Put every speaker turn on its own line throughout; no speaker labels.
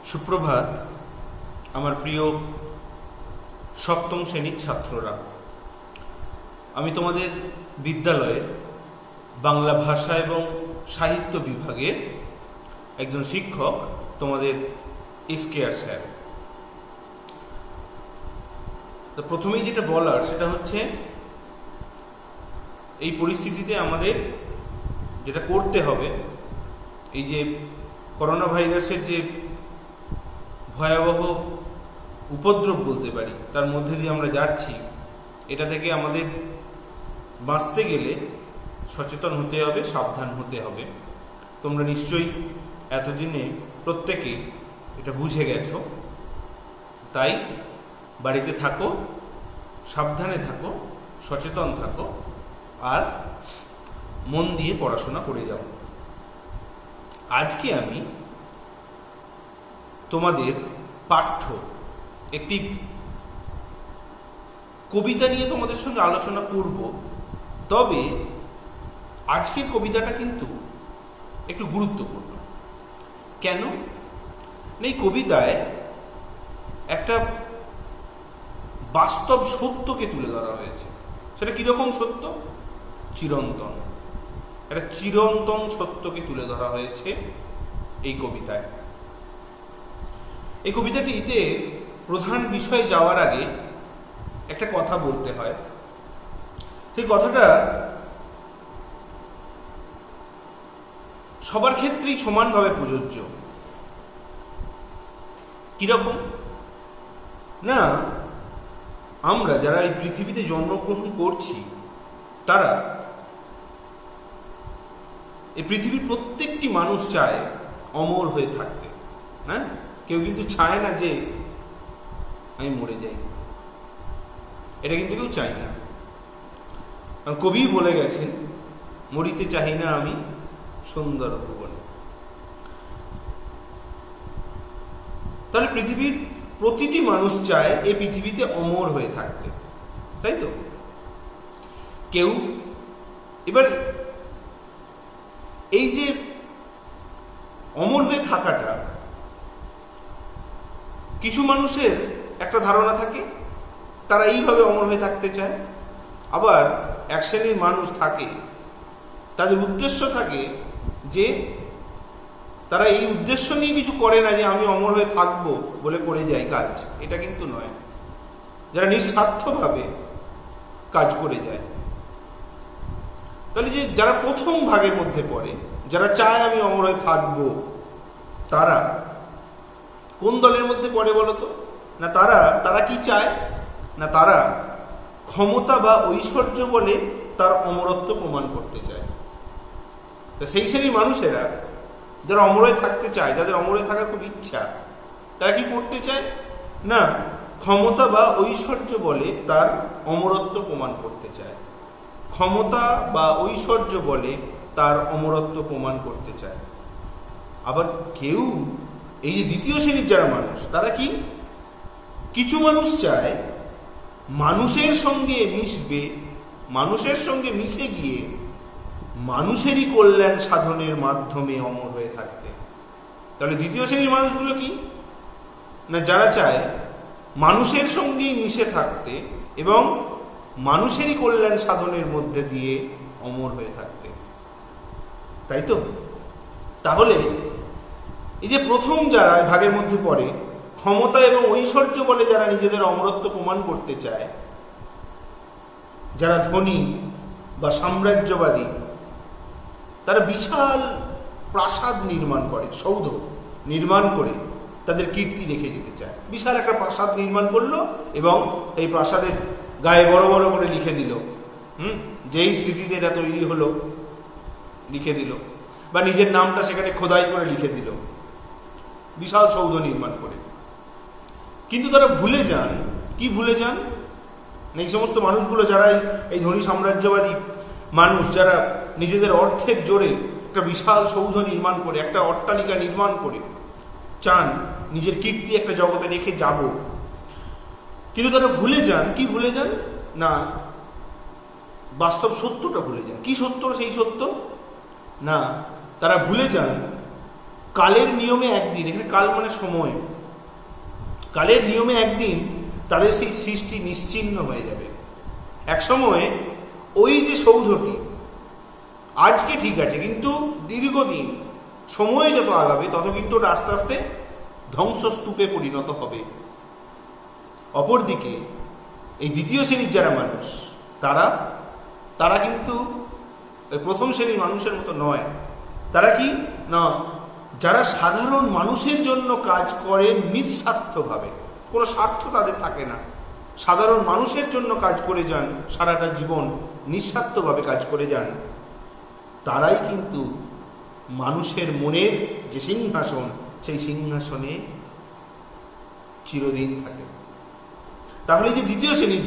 সুপ্রভাত আমার প্রিয় সপ্তম শ্রেণীর ছাত্ররা। আমি তোমাদের বিদ্যালয়ের বাংলা ভাষা এবং সাহিত্য বিভাগের একজন শিক্ষক, তোমাদের এসকেআর স্যার। তো প্রথমেই যেটা বলার সেটা হচ্ছে, এই পরিস্থিতিতে আমাদের যেটা করতে হবে, এই যে করোনা ভাইরাসের যে ভয়াবহ উপদ্রব বলতে পারি, তার মধ্যে দিয়ে আমরা যাচ্ছি, এটা থেকে আমাদের বাঁচতে গেলে সচেতন হতে হবে, সাবধান হতে হবে। তোমরা নিশ্চয়ই এতদিনে প্রত্যেকে এটা বুঝে গেছো। তাই বাড়িতে থাকো, সাবধানে থাকো, সচেতন থাকো, আর মন দিয়ে পড়াশোনা করে যাও। আজকে আমি তোমাদের পাঠ্য একটি কবিতা নিয়ে তোমাদের সঙ্গে আলোচনা করব। তবে আজকের কবিতাটা কিন্তু একটু গুরুত্বপূর্ণ। কেন? এই কবিতায় একটা বাস্তব সত্যকে তুলে ধরা হয়েছে। সেটা কিরকম সত্য? চিরন্তন। একটা চিরন্তন সত্যকে তুলে ধরা হয়েছে এই কবিতায়। এই কবিতাটিতে প্রধান বিষয়ে যাওয়ার আগে একটা কথা বলতে হয়। সেই কথাটা সবার ক্ষেত্রেই সমানভাবে প্রযোজ্য। কিরকম না, আমরা যারা এই পৃথিবীতে জন্মগ্রহণ করছি, তারা এই পৃথিবীর প্রত্যেকটি মানুষ চায় অমর হয়ে থাকতে। হ্যাঁ, কেউ কিন্তু চায় না যে আমি মরে যাই, এটা কিন্তু কেউ চায় না। কবি বলে গেছেন, মরিতে চাই না আমি সুন্দর ভুবনে। তাহলে পৃথিবীর প্রতিটি মানুষ চায় এই পৃথিবীতে অমর হয়ে থাকতে, তাই তো? কেউ এবার এই যে অমর হয়ে থাকাটা, কিছু মানুষের একটা ধারণা থাকে, তারা এইভাবে অমর হয়ে থাকতে চায়। আবার এক শ্রেণীর মানুষ থাকে, তাদের উদ্দেশ্য থাকে যে তারা এই উদ্দেশ্য নিয়ে কিছু করে না যে আমি অমর হয়ে থাকবো বলে করে যায় কাজ। এটা কিন্তু নয়, যারা নিঃস্বার্থভাবে কাজ করে যায়। তাহলে যে যারা প্রথম ভাগের মধ্যে পড়ে, যারা চায় আমি অমর হয়ে থাকবো, তারা কোন দলের মধ্যে পড়ে বলতো? না, তারা কি চায়? না, তারা ক্ষমতা বা ঐশ্বর্য বলে তার অমরত্ব প্রমাণ করতে চায়। তো সেই শ্রেণীর মানুষেরা যারা অমর হয়ে থাকতে চায়, যাদের অমর হয়ে থাকার খুব ইচ্ছা, তারা কি করতে চায়? না, ক্ষমতা বা ঐশ্বর্য বলে তার অমরত্ব প্রমাণ করতে চায়। ক্ষমতা বা ঐশ্বর্য বলে তার অমরত্ব প্রমাণ করতে চায়। আবার কেউ, এই যে দ্বিতীয় শ্রেণীর যারা মানুষ, তারা কি? কিছু মানুষ চায় মানুষের সঙ্গে মিশবে, মানুষের সঙ্গে মিশে গিয়ে মানুষেরই কল্যাণ সাধনের মাধ্যমে অমর হয়ে থাকতে। তাহলে দ্বিতীয় শ্রেণীর মানুষগুলো কি? না, যারা চায় মানুষের সঙ্গেই মিশে থাকতে এবং মানুষেরই কল্যাণ সাধনের মধ্যে দিয়ে অমর হয়ে থাকতে, তাই তো? তাহলে এই যে প্রথম যারা ভাগের মধ্যে পড়ে, ক্ষমতা এবং ঐশ্বর্য বলে যারা নিজেদের অমরত্ব প্রমাণ করতে চায়, যারা ধনী বা সাম্রাজ্যবাদী, তারা বিশাল প্রাসাদ নির্মাণ করে, সৌধ নির্মাণ করে তাদের কীর্তি রেখে যেতে চায়। বিশাল একটা প্রাসাদ নির্মাণ করলো এবং এই প্রাসাদের গায়ে বড় বড় করে লিখে দিল, যেই স্মৃতিতে এটা তৈরি হলো লিখে দিল, বা নিজের নামটা সেখানে খোদাই করে লিখে দিল, বিশাল সৌধ নির্মাণ করে। কিন্তু তারা ভুলে যান, কি ভুলে যান? এই সমস্ত মানুষগুলো যারা এই ধনী সাম্রাজ্যবাদী মানুষ, যারা নিজেদের অর্থের জোরে একটা বিশাল সৌধ নির্মাণ করে, একটা অট্টালিকা নির্মাণ করে চান নিজের কীর্তি একটা জগতে রেখে যাব, কিন্তু তারা ভুলে যান, কি ভুলে যান? না, বাস্তব সত্যটা ভুলে যান। কি সত্য সেই সত্য? না, তারা ভুলে যান কালের নিয়মে একদিন, এখানে কাল মানে সময়, কালের নিয়মে একদিন তাদের সেই সৃষ্টি নিশ্চিহ্ন হয়ে যাবে। এক সময় ওই যে সৌধটি আজকে ঠিক আছে, কিন্তু দীর্ঘদিন সময় যত আগাবে তত কিন্তু আস্তে আস্তে ধ্বংসস্তূপে পরিণত হবে। অপরদিকে এই দ্বিতীয় শ্রেণীর যারা মানুষ, তারা কিন্তু প্রথম শ্রেণীর মানুষের মতো নয়। তারা কি না, যারা সাধারণ মানুষের জন্য কাজ করে নিঃস্বার্থভাবে, কোনো স্বার্থ তাদের থাকে না, সাধারণ মানুষের জন্য কাজ করে যান, সারাটা জীবন নিঃস্বার্থভাবে কাজ করে যান, তারাই কিন্তু মানুষের মনের যে সিংহাসন, সেই সিংহাসনে চিরদিন থাকে। তাহলে যে দ্বিতীয় শ্রেণীর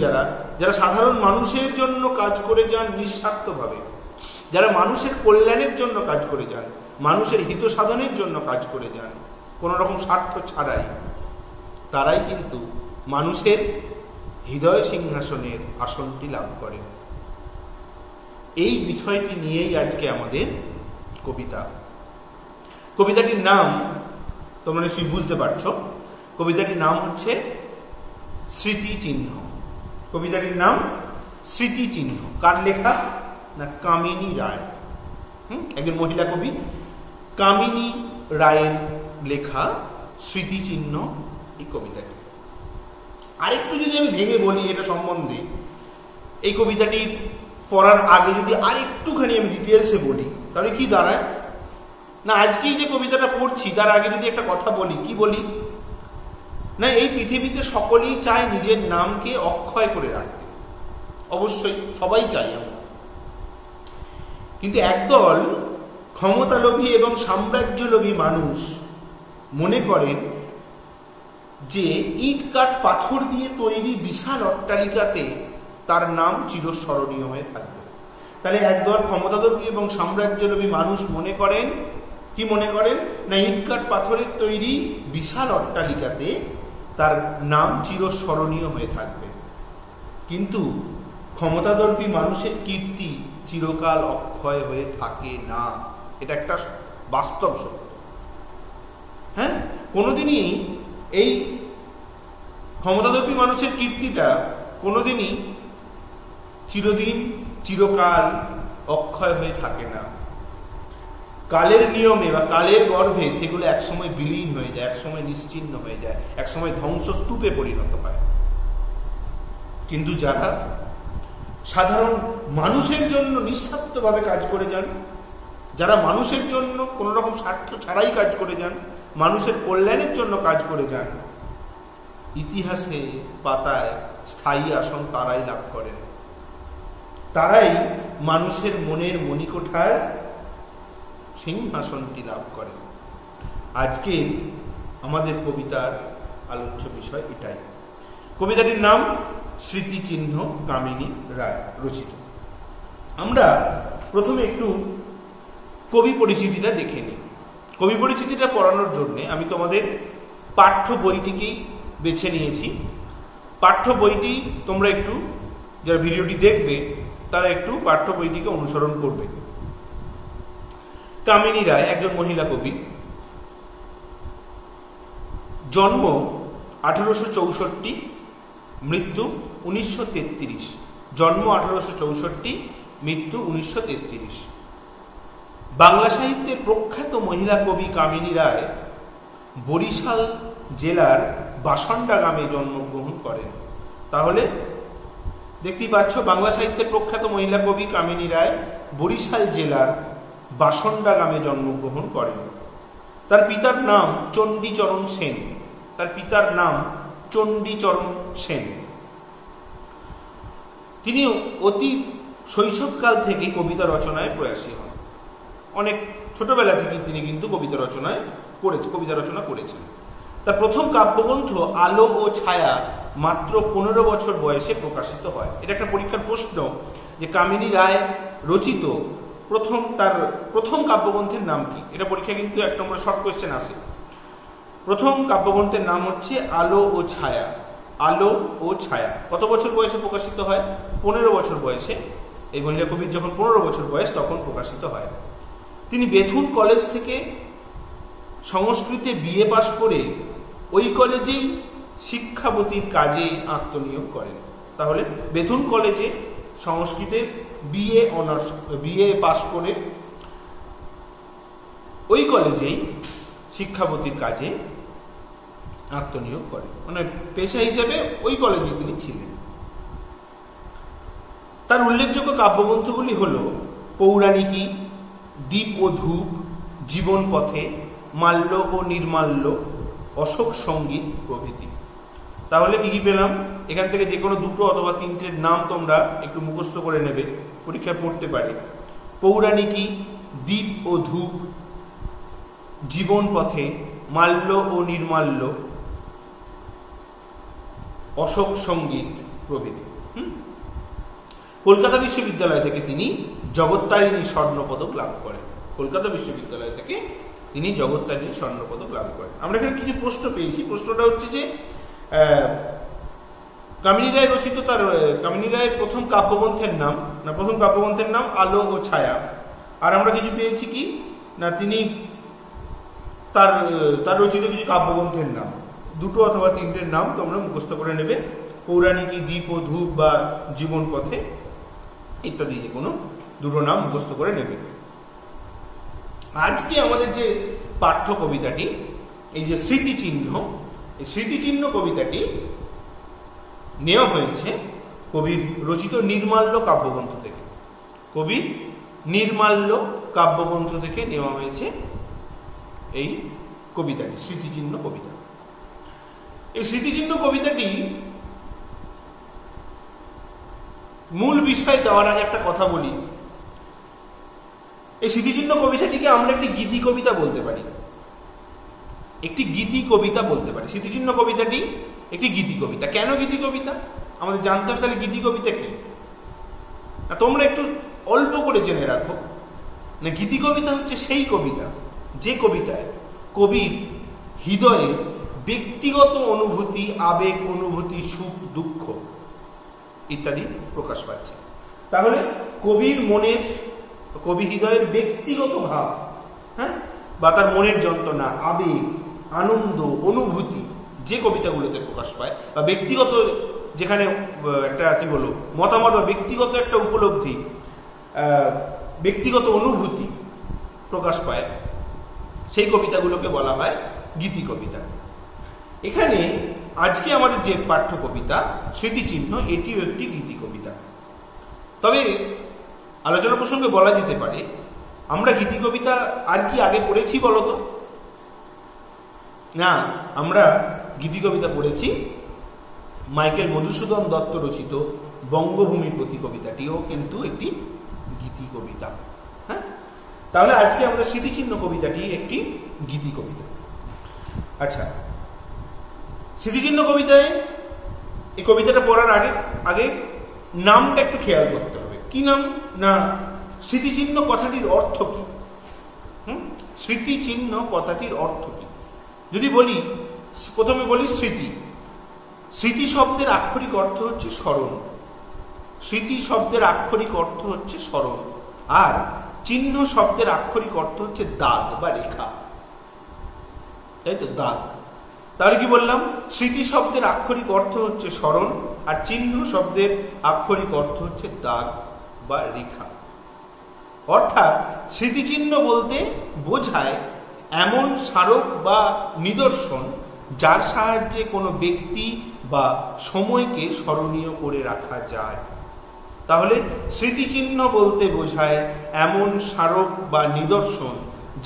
যারা সাধারণ মানুষের জন্য কাজ করে যান নিঃস্বার্থভাবে, যারা মানুষের কল্যাণের জন্য কাজ করে যান, মানুষের হিত সাধনের জন্য কাজ করে যান, কোনো রকম স্বার্থ ছাড়াই, তারাই কিন্তু মানুষের হৃদয় সিংহাসনের আসনটি লাভ করেন। এই বিষয়টি নিয়েই আজকে আমাদের কবিতা। কবিতাটির নাম তোমরা নিশ্চয়ই বুঝতে পারছো, কবিতাটির নাম হচ্ছে স্মৃতিচিহ্ন। কবিতাটির নাম স্মৃতিচিহ্ন। কার লেখা? না কামিনী রায়, একজন মহিলা কবি কামিনী রায়ের লেখা স্মৃতিচিহ্ন এই কবিতাটি। আরেকটু যদি আমি ভেঙে বলি এটা সম্বন্ধে, এই কবিতাটির পড়ার আগে যদি আরেকটুখানি আমি ডিটেলসে বলি, তাহলে কি দাঁড়ায় না, আজকেই যে কবিতাটা পড়ছি তার আগে যদি একটা কথা বলি, কি বলি না, এই পৃথিবীতে সকলেই চায় নিজের নামকে অক্ষয় করে রাখতে। অবশ্যই সবাই চাই আমরা, কিন্তু একদল ক্ষমতালোভী এবং সাম্রাজ্যলোভী মানুষ মনে করেন যে ইট কাঠ পাথর দিয়ে তৈরি বিশাল অট্টালিকাতে তার নাম চিরস্মরণীয় হয়ে থাকবে। তাহলে একদল ক্ষমতালোভী এবং সাম্রাজ্যলোভী মানুষ মনে করেন, কি মনে করেন না, ইট কাঠ পাথরের তৈরি বিশাল অট্টালিকাতে তার নাম চিরস্মরণীয় হয়ে থাকবে। কিন্তু ক্ষমতাদর্পী মানুষের কীর্তি চিরকাল অক্ষয় হয়ে থাকে না, এটা একটা বাস্তব সত্য। হ্যাঁ, কোনোদিনই এই ক্ষমতাদর্পী মানুষের কীর্তিটা কোনোদিনই চিরদিন চিরকাল অক্ষয় হয়ে থাকে না। কালের নিয়মে বা কালের গর্ভে সেগুলো একসময় বিলীন হয়ে যায়, একসময় নিশ্চিহ্ন হয়ে যায়, একসময় ধ্বংসস্তূপে পরিণত হয়। কিন্তু যারা সাধারণ মানুষের জন্য নিঃস্বার্থভাবে কাজ করে যান, যারা মানুষের জন্য কোনো রকম স্বার্থ ছাড়াই কাজ করে যান, মানুষের কল্যাণের জন্য কাজ করে যান, ইতিহাসে পাতায় স্থায়ী আসন তারাই লাভ করেন। তারাই মানুষের মনের মণিকোঠার সিংহাসনটি লাভ করেন। আজকে আমাদের কবিতার আলোচ্য বিষয় এটাই। কবিতাটির নাম স্মৃতিচিহ্ন, কামিনী রায় রচিত। আমরা প্রথমে একটু কবি পরিচিতিটা দেখে নিই। কবি পরিচিতিটা পড়ানোর জন্য আমি তোমাদের পাঠ্য বইটিকেই বেছে নিয়েছি। পাঠ্য বইটি তোমরা একটু, যারা ভিডিওটি দেখবে তারা একটু পাঠ্য বইটিকে অনুসরণ করবে। কামিনী রায় একজন মহিলা কবি, জন্ম 1864, মৃত্যু 1933। জন্ম 1864, মৃত্যু 1933। বাংলা সাহিত্যের প্রখ্যাত মহিলা কবি কামিনী রায় বরিশাল জেলার বাসন্ডা গ্রামে জন্মগ্রহণ করেন। তাহলে দেখতেই পাচ্ছ, বাংলা সাহিত্যের প্রখ্যাত মহিলা কবি কামিনী রায় বরিশাল জেলার বাসন্ডা গ্রামে জন্মগ্রহণ করেন। তার পিতার নাম চণ্ডীচরণ সেন। তার পিতার নাম চণ্ডীচরণ সেন। তিনি অতি শৈশবকাল থেকে কবিতা রচনায় প্রয়াসী হন। অনেক ছোটবেলা থেকে তিনি কিন্তু কবিতা রচনা করেছেন। তার প্রথম কাব্যগ্রন্থ আলো ও ছায়া মাত্র 15 বছর বয়সে প্রকাশিত হয়। এটা একটা পরীক্ষার প্রশ্ন যে কামিনী রায় রচিত তার প্রথম কাব্যগ্রন্থের নাম কি। এটা পরীক্ষা কিন্তু এক নম্বর শর্ট কোয়েশ্চেন আসে। প্রথম কাব্যগ্রন্থের নাম হচ্ছে আলো ও ছায়া। আলো ও ছায়া কত বছর বয়সে প্রকাশিত হয়? 15 বছর বয়সে। এই মহিলা কবির যখন 15 বছর বয়স তখন প্রকাশিত হয়। তিনি বেথুন কলেজ থেকে সংস্কৃতে বিএ পাশ করে ওই কলেজেই শিক্ষাবতীর কাজে আত্মনিয়োগ করেন। তাহলে বেথুন কলেজে সংস্কৃতে বিএ পাশ করে ওই কলেজেই শিক্ষাবতীর কাজে আত্মনিয়োগ করেন, মানে পেশা হিসেবে ওই কলেজে তিনি ছিলেন। তার উল্লেখযোগ্য কাব্যগ্রন্থগুলি হল পৌরাণিকী, দীপ ও ধূপ, জীবন পথে, মাল্য ও নির্মাল্য, অশোক সঙ্গীত প্রভৃতি। তাহলে কি কি পেলাম? এখান থেকে যে কোনো দুটো অথবা তিনটের নাম তোমরা একটু মুখস্থ করে নেবে, পরীক্ষায় পড়তে পারে। পৌরাণিকী, দীপ ও ধূপ, জীবন পথে, মাল্য ও নির্মাল্য, অশোক সঙ্গীত প্রভৃতি। কলকাতা বিশ্ববিদ্যালয় থেকে তিনি জগত্তারিণী স্বর্ণপদক লাভ করেন। কলকাতা বিশ্ববিদ্যালয় থেকে তিনি জগত্তারিণী স্বর্ণপদক লাভ করেন। আমরা এখানে কিছু প্রশ্ন পেয়েছি। প্রশ্নটা হচ্ছে যে কামিনী রায় রচিত কামিনী রায়ের প্রথম কাব্যগ্রন্থের নাম আলো ও ছায়া। আর আমরা কিছু পেয়েছি কি না, তিনি তার রচিত কিছু কাব্যগ্রন্থের নাম, দুটো অথবা তিনটের নাম তোমরা মুখস্থ করে নেবে। পৌরাণিকী, দীপ ও ধূপ বা জীবন পথে ইত্যাদি যে কোনো দুটো নাম মুখস্থ করে নেবে। আজকে আমাদের যে পাঠ্য কবিতাটি, এই যে স্মৃতিচিহ্ন, এই স্মৃতিচিহ্ন কবিতাটি নেওয়া হয়েছে কবির রচিত নির্মাল্য কাব্যগ্রন্থ থেকে। কবির নির্মাল্য কাব্যগ্রন্থ থেকে নেওয়া হয়েছে এই কবিতাটি, স্মৃতিচিহ্ন কবিতা। এই স্মৃতিচিহ্ন কবিতাটি মূল বিষয়ে যাওয়ার আগে একটা কথা বলি। এই স্মৃতিচিহ্ন কবিতাটিকে আমরা একটি গীতি কবিতা বলতে পারি, একটি গীতি কবিতা বলতে পারি। স্মৃতিচিহ্ন কবিতাটি একটি গীতি কবিতা। কেন গীতি কবিতা আমাদের জানতে হবে। তাহলে গীতি কবিতা কি তোমরা একটু অল্প করে জেনে রাখো। না, গীতি কবিতা হচ্ছে সেই কবিতা যে কবিতায় কবির হৃদয়ে ব্যক্তিগত অনুভূতি, আবেগ অনুভূতি, সুখ দুঃখ ইত্যাদি প্রকাশ পাচ্ছে। তাহলে কবি হৃদয়ের ব্যক্তিগত ভাব, হ্যাঁ, বা তার মনের যন্ত্রণা, আবেগ, আনন্দ, অনুভূতি যে কবিতাগুলোতে প্রকাশ পায়, বা ব্যক্তিগত যেখানে একটা কি বলবো মতামত বা ব্যক্তিগত একটা উপলব্ধি, ব্যক্তিগত অনুভূতি প্রকাশ পায়, সেই কবিতাগুলোকে বলা হয় গীতি কবিতা। এখানে আজকে আমাদের যে পাঠ্য কবিতা স্মৃতিচিহ্ন, এটিও একটি গীতি কবিতা। তবে আলোচনা প্রসঙ্গে বলা যেতে পারে, আমরা গীতি কবিতা আর কি আগে পড়েছি বলতো? না, আমরা গীতি কবিতা পড়েছি মাইকেল মধুসূদন দত্ত রচিত বঙ্গভূমির প্রতি কবিতাটিও কিন্তু একটি গীতি কবিতা। হ্যাঁ, তাহলে আজকে আমরা স্মৃতিচিহ্ন কবিতাটি একটি গীতি কবিতা। আচ্ছা, স্মৃতিচিহ্ন কবিতায় এই কবিতাটা পড়ার আগে নামটা একটু খেয়াল করতে হবে। কি নাম? না, স্মৃতিচিহ্ন কথাটির অর্থ কি? স্মৃতিচিহ্ন কথাটির অর্থ কি? যদি বলি, প্রথমে বলি স্মৃতি। স্মৃতি শব্দের আক্ষরিক অর্থ হচ্ছে স্মরণ। স্মৃতি শব্দের আক্ষরিক অর্থ হচ্ছে স্মরণ। আর চিহ্ন শব্দের আক্ষরিক অর্থ হচ্ছে দাগ বা রেখা, তাই তো, দাগ। তাহলে কি বললাম? স্মৃতি শব্দের আক্ষরিক অর্থ হচ্ছে স্মরণ, আর চিহ্ন শব্দের আক্ষরিক অর্থ হচ্ছে দাগ বা রেখা। অর্থাৎ স্মৃতিচিহ্ন বলতে বোঝায় এমন স্মারক বা নিদর্শন যার সাহায্যে কোনো ব্যক্তি বা সময়কে স্মরণীয় করে রাখা যায়। তাহলে স্মৃতিচিহ্ন বলতে বোঝায় এমন স্মারক বা নিদর্শন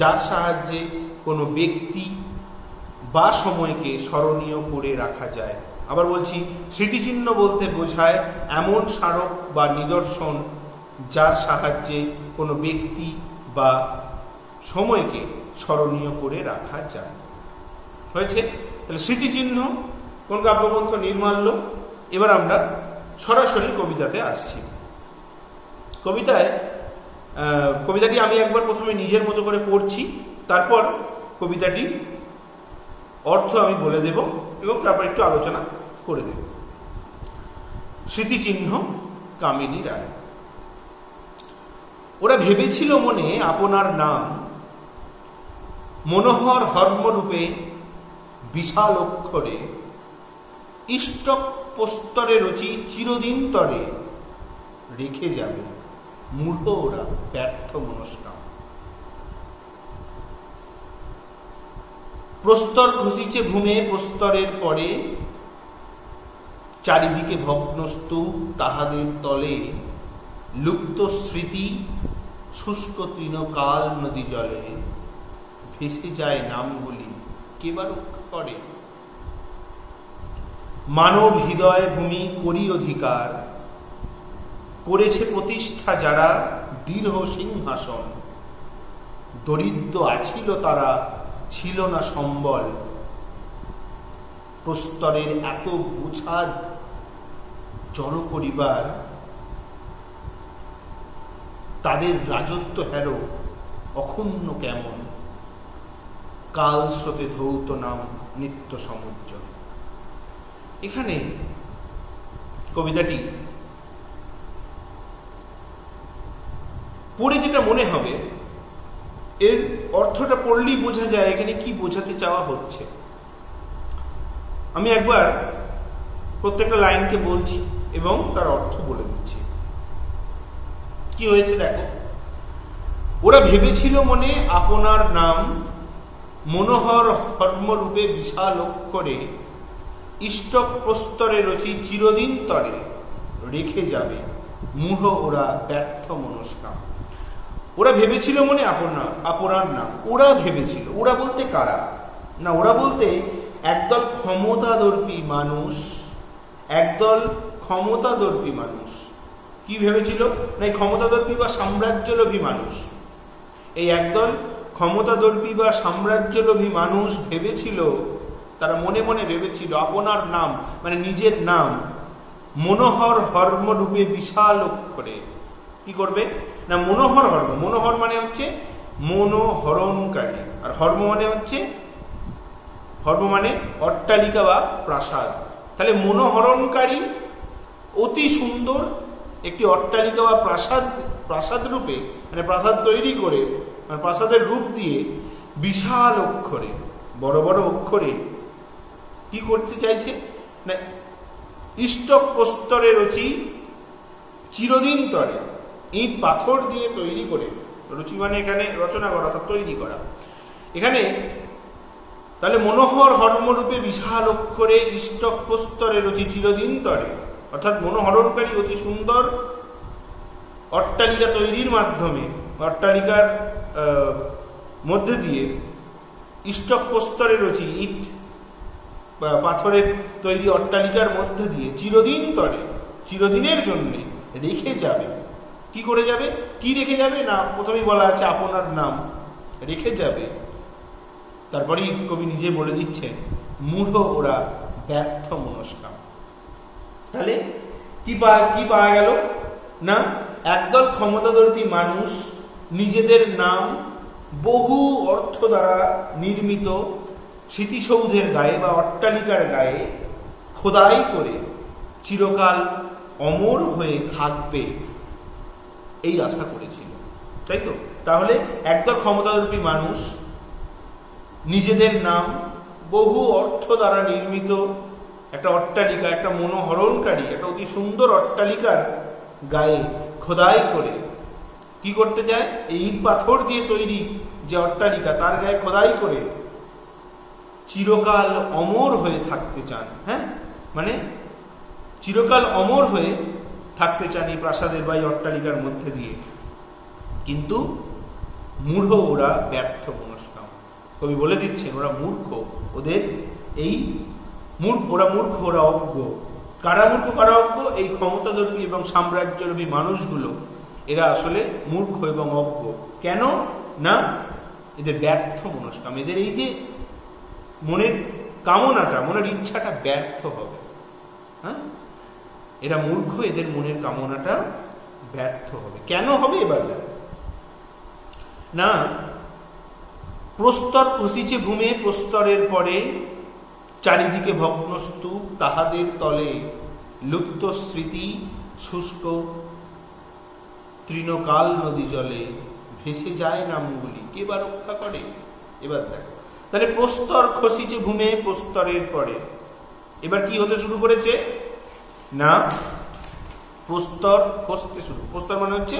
যার সাহায্যে কোনো ব্যক্তি বা সময়কে স্মরণীয় করে রাখা যায়। আবার বলছি, স্মৃতিচিহ্ন বলতে বোঝায় এমন স্মারক বা নিদর্শন যার সাহায্যে কোনো ব্যক্তি বা সময়কে স্মরণীয় করে রাখা যায়। হয়েছে? তাহলে স্মৃতিচিহ্ন কোন কাব্যগ্রন্থ? নির্মাল্য। এবার আমরা সরাসরি কবিতাতে আসছি। কবিতাটি আমি একবার প্রথমে নিজের মতো করে পড়ছি, তারপর কবিতাটির অর্থ আমি বলে দেব এবং তারপর একটু আলোচনা করে দেব। স্মৃতিচিহ্ন, কামিনী রায়। ওরা ভেবেছিল মনে আপনার নাম, মনোহর হর্মরূপে বিশাল অক্ষরে ইষ্টক প্রস্তরে রচি চিরদিন তরে রেখে যাবে মূঢ় ওরা ব্যর্থ মনস্কাম। প্রস্তর ঘষিছে ভূমে প্রস্তরের পরে চারিদিকে ভগ্ন স্তূপ তাহাদের তলে লুপ্ত স্মৃতি শুষ্ক তৃণকাল নদী জলে ভেসে যায় নামগুলি কে বা রক্ষা করে। মানব হৃদয় ভূমি করি অধিকার করেছে প্রতিষ্ঠা যারা দীর্ঘ সিংহাসন দরিদ্র আছিল তারা ছিল না সম্বল প্রস্তরের এত বোঝা জড়ো করিবার তাদের রাজত্ব হেরো অক্ষুণ্ণ কেমন কাল স্রোতে ধৌত নাম নিত্য সমুজ্জ। এখানে কবিতাটি পড়ে যেটা মনে হবে এর অর্থটা পড়লেই বোঝা যায় এখানে কি বোঝাতে চাওয়া হচ্ছে। আমি একবার প্রত্যেকটা লাইনকে বলছি এবং তার অর্থ বলে দিচ্ছি। কি হয়েছে দেখো, ওরা ভেবেছিল মনে আপনার নাম মনোহর হর্মরূপে বিশাল অক্ষরে ইষ্টক প্রস্তরে রচি চিরদিন তরে রেখে যাবে মূঢ় ওরা ব্যর্থ মনস্কাম। ওরা ভেবেছিল মনে আপনার নাম। ওরা ভেবেছিল, ওরা বলতে কারা না, ওরা বলতে একদল ক্ষমতাদর্পী মানুষ, একদল ক্ষমতাদর্পী মানুষ কি ভেবেছিল না, এই ক্ষমতাদর্পী বা সাম্রাজ্যলোভী মানুষ, এই একদল ক্ষমতাদর্পী বা সাম্রাজ্যলোভী মানুষ ভেবেছিল, তারা মনে মনে ভেবেছিল আপনার নাম মানে নিজের নাম মনোহর হর্মরূপে বিশাল অক্ষরে কি করবে না, মনোহর হর্ম, মনোহর মানে হচ্ছে মনোহরণকারী, আর হর্ম মানে হচ্ছে অট্টালিকা বা প্রাসাদ। তাহলে মনোহরণকারী অতি সুন্দর একটি অট্টালিকা বা প্রাসাদ রূপে মানে প্রাসাদ তৈরি করে মানে প্রাসাদের রূপ দিয়ে বিশাল অক্ষরে বড় বড় অক্ষরে কি করতে চাইছে না, ইষ্টক প্রস্তরে রচি চিরদিন তরে, ইট পাথর দিয়ে তৈরি করে, রুচি মানে এখানে রচনা করা অর্থাৎ তৈরি করা। এখানে তাহলে মনোহর হর্মরূপে বিশাল অক্ষরে ইষ্টক প্রস্তরে রচি চিরদিন তরে, অর্থাৎ মনোহরণকারী অতি সুন্দর অট্টালিকা তৈরির মাধ্যমে অট্টালিকার মধ্যে দিয়ে ইষ্টক প্রস্তরে রচি ইট বা পাথরের তৈরি অট্টালিকার মধ্যে দিয়ে চিরদিন তরে চিরদিনের জন্য রেখে যাবে। কি করে যাবে, কি রেখে যাবে না, প্রথমেই বলা আছে আপনার নাম রেখে যাবে, তারপরেই কবি নিজে বলে দিচ্ছেন মূঢ় ওরা ব্যর্থ মনস্কাম। তাহলে কি পাওয়া গেল না, একদল ক্ষমতাদর্পী মানুষ নিজেদের নাম বহু অর্থ দ্বারা নির্মিত স্মৃতিসৌধের গায়ে বা অট্টালিকার গায়ে খোদাই করে চিরকাল অমর হয়ে থাকবে এই আশা করেছিল, তাই তো। তাহলে একদল ক্ষমতাদর্পী মানুষ নিজেদের নাম বহু অর্থ দ্বারা নির্মিত একটা অট্টালিকা, একটা মনোহরণকারী একটা অতি সুন্দর অট্টালিকার গায়ে খোদাই করে কি করতে চায়, এই ইট পাথর দিয়ে তৈরি যে অট্টালিকা তার গায়ে খোদাই করে চিরকাল অমর হয়ে থাকতে চান। হ্যাঁ, মানে চিরকাল অমর হয়ে থাকতে চান এই প্রাসাদের বা এই অট্টালিকার মধ্যে দিয়ে, কিন্তু মূঢ় ওরা ব্যর্থ মনস্কাম। কবি বলে দিচ্ছেন ওরা মূর্খ, ওদের এই ওরা মূর্খ, ওরা অজ্ঞ। কারা মূর্খ কারা অজ্ঞ, এই ক্ষমতাদর্পী এবং সাম্রাজ্যলোভী মানুষগুলো এরা আসলে মূর্খ এবং অজ্ঞ। কেন না, এদের ব্যর্থ মনস্কাম, এদের এই যে মনের কামনাটা মনের ইচ্ছাটা ব্যর্থ হবে। হ্যাঁ, এরা মূর্খ, এদের মনের কামনাটা ব্যর্থ হবে। কেন হবে এবার দেখো না, প্রস্তর খসিছে ভূমে প্রস্তরের পরে চারিদিকে ভগ্ন স্তূপ তাহাদের তলে লুপ্ত স্মৃতি শুষ্ক তৃণকাল নদী জলে ভেসে যায় নামগুলি কে বা রক্ষা করে। এবার দেখো, তাহলে প্রস্তর খসিছে ভূমে প্রস্তরের পরে, এবার কি হতে শুরু করেছে না প্রস্তর খসতে শুরু। প্রস্তর মানে হচ্ছে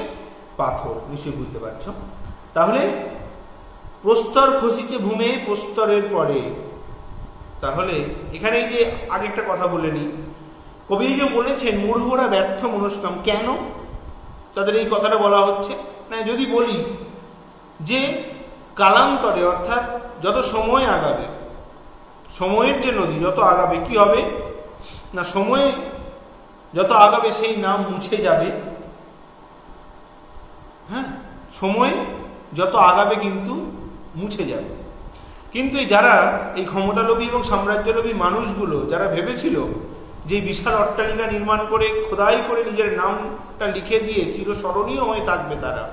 পাথর, নিশ্চয়ই বুঝতে পারছো। তাহলে প্রস্তর খসিছে ভূমে প্রস্তরের পরে, তাহলে এখানে যে আগে একটা কথা বলে নি, কবি যে বলেছেন মূঢ়রা ব্যর্থ মনস্কাম, কেন তাদের এই কথাটা বলা হচ্ছে না? যদি বলি যে কালান্তরে, অর্থাৎ যত সময় আগাবে, সময়ের যে নদী যত আগাবে কি হবে না, সময় যত আগাবে সেই নাম মুছে যাবে। হ্যাঁ, সময় যত আগাবে কিন্তু মুছে যাবে। কিন্তু যারা এই ক্ষমতালোভী এবং সাম্রাজ্যলোভী মানুষগুলো যারা ভেবেছিল যে বিশাল অট্টালিকা নির্মাণ করে খোদাই করে নিজের নামটা লিখে দিয়ে চিরস্মরণীয় হয়ে থাকবে তারা,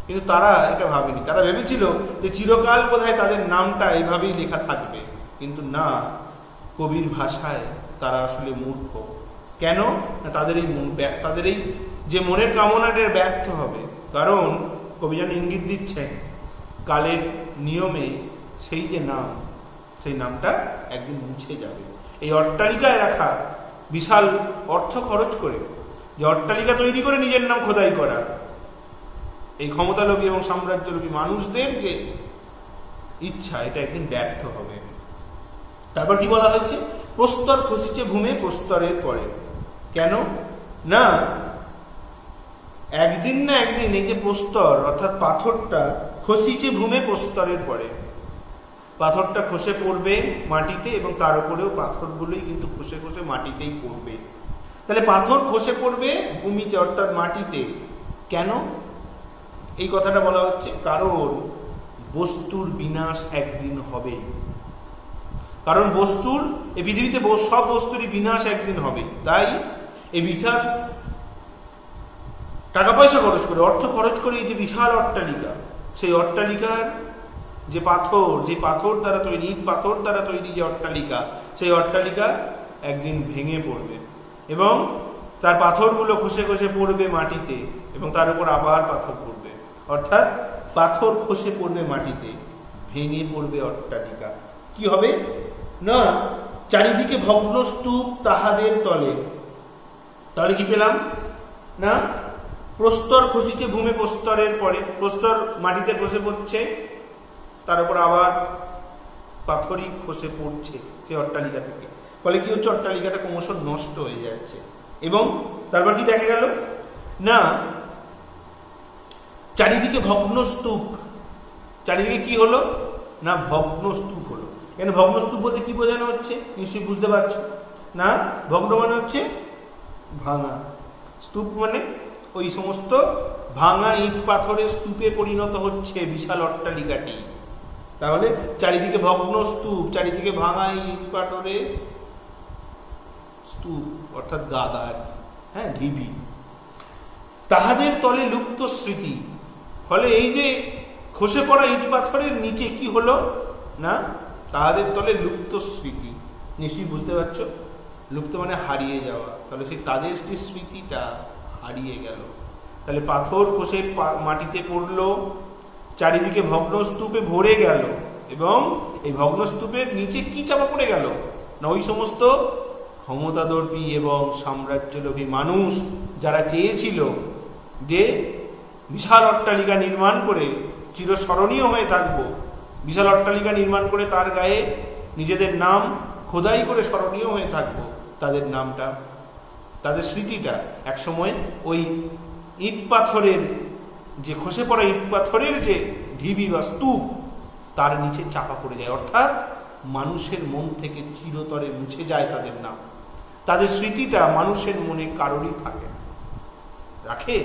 কিন্তু তারা এটা ভাবেনি। তারা ভেবেছিল যে চিরকাল বোধহয় তাদের নামটা এইভাবেই লেখা থাকবে, কিন্তু না, কবির ভাষায় তারা আসলে মূর্খ। কেন? তাদের এই যে মনের কামনাটা ব্যর্থ হবে, কারণ কবি যেন ইঙ্গিত দিচ্ছেন কালের নিয়মে সেই যে নাম, সেই নামটা একদিন মুছে যাবে। এই অট্টালিকায় রাখা বিশাল অর্থ খরচ করে যে অট্টালিকা তৈরি করে নিজের নাম খোদাই করা, এই ক্ষমতালোভী এবং সাম্রাজ্যলোভী মানুষদের যে ইচ্ছা, এটা একদিন ব্যর্থ হবে। তারপর কি বলা হয়েছে? প্রস্তর খসিছে ভূমে প্রস্তরের পরে। কেন না, একদিন না একদিন এই যে প্রস্তর অর্থাৎ পাথরটা খসিছে ভূমে প্রস্তরের পরে, পাথরটা খসে পড়বে মাটিতে, এবং তার উপরেও পাথরগুলোই কিন্তু খসে খসে মাটিতেই পড়বে। তাহলে পাথর খসে পড়বে ভূমিতে অর্থাৎ মাটিতে। কেন এই কথাটা বলা হচ্ছে? কারণ বস্তুর বিনাশ একদিন হবে। কারণ বস্তুর, এই পৃথিবীতে সব বস্তুরই বিনাশ একদিন হবে। তাই এই বিশাল টাকা পয়সা খরচ করে, অর্থ খরচ করে এই যে বিশাল অট্টালিকা, সেই অট্টালিকার যে পাথর, যে পাথর দ্বারা তৈরি, ইট পাথর দ্বারা তৈরি যে অট্টালিকা, সেই অট্টালিকা একদিন ভেঙে পড়বে এবং তার পাথরগুলো খসে খসে পড়বে মাটিতে, এবং তার উপর আবার পাথর পড়বে। অর্থাৎ পাথর খসে পড়বে মাটিতে, ভেঙে পড়বে অট্টালিকা। কি হবে না, চারিদিকে ভগ্ন স্তূপ তাহাদের তলে। তাহলে কি পেলাম না, প্রস্তর খসিছে ভূমে প্রস্তরের পরে, প্রস্তর মাটিতে খসে পড়ছে, তার উপর আবার পাথরই খসে পড়ছে সেই অট্টালিকা থেকে। ফলে কি হচ্ছে, অট্টালিকাটা ক্রমশ নষ্ট হয়ে যাচ্ছে। এবং তারপর কি দেখা গেল না, চারিদিকে ভগ্ন স্তূপ। চারিদিকে কি হলো না, ভগ্ন স্তূপ হলো। এখানে ভগ্ন স্তূপ বলতে কি বোঝানো হচ্ছে নিশ্চয়ই বুঝতে পারছো না? ভগ্ন মানে হচ্ছে ভাঙা, স্তূপ মানে ওই সমস্ত ভাঙা ইট পাথরের স্তূপে পরিণত হচ্ছে বিশাল অট্টালিকাটি। তাহলে চারিদিকে ভগ্ন স্তূপ, চারিদিকে ভাঙা ইট পাথরের স্তূপ অর্থাৎ গাদা, হ্যাঁ, ঢিবি। তাহাদের তলে লুপ্ত স্মৃতি। ফলে এই যে খসে পড়া ইট পাথরের নিচে কি হলো না, তাহাদের তলে লুপ্ত স্মৃতি। নিশ্চয়ই বুঝতে পারছো, লুপ্ত মানে হারিয়ে যাওয়া। তাহলে সেই তাদের স্মৃতিটা হারিয়ে গেল। তাহলে পাথর খসে মাটিতে পড়লো, চারিদিকে ভগ্নস্তূপে ভরে গেল, এবং এই ভগ্নস্তূপের নিচে কি চাপা পড়ে গেল না, ওই সমস্ত ক্ষমতাদর্পী এবং সাম্রাজ্যলোভী মানুষ যারা চেয়েছিল যে বিশাল অট্টালিকা নির্মাণ করে চিরস্মরণীয় হয়ে থাকবো, বিশাল অট্টালিকা নির্মাণ করে তার গায়ে নিজেদের নাম খোদাই করে স্মরণীয় হয়ে থাকবো, তাদের নামটা, তাদের স্মৃতিটা একসময় ওই ইট পাথরের যে খসে পড়া ইট পাথরের যে ঢিবি বা স্তূপ তার নিচে চাপা পড়ে যায়। অর্থাৎ মানুষের মন থেকে চিরতরে মুছে যায় তাদের নাম। তাদের স্মৃতিটা মানুষের মনে কারোরই থাকে না, রাখে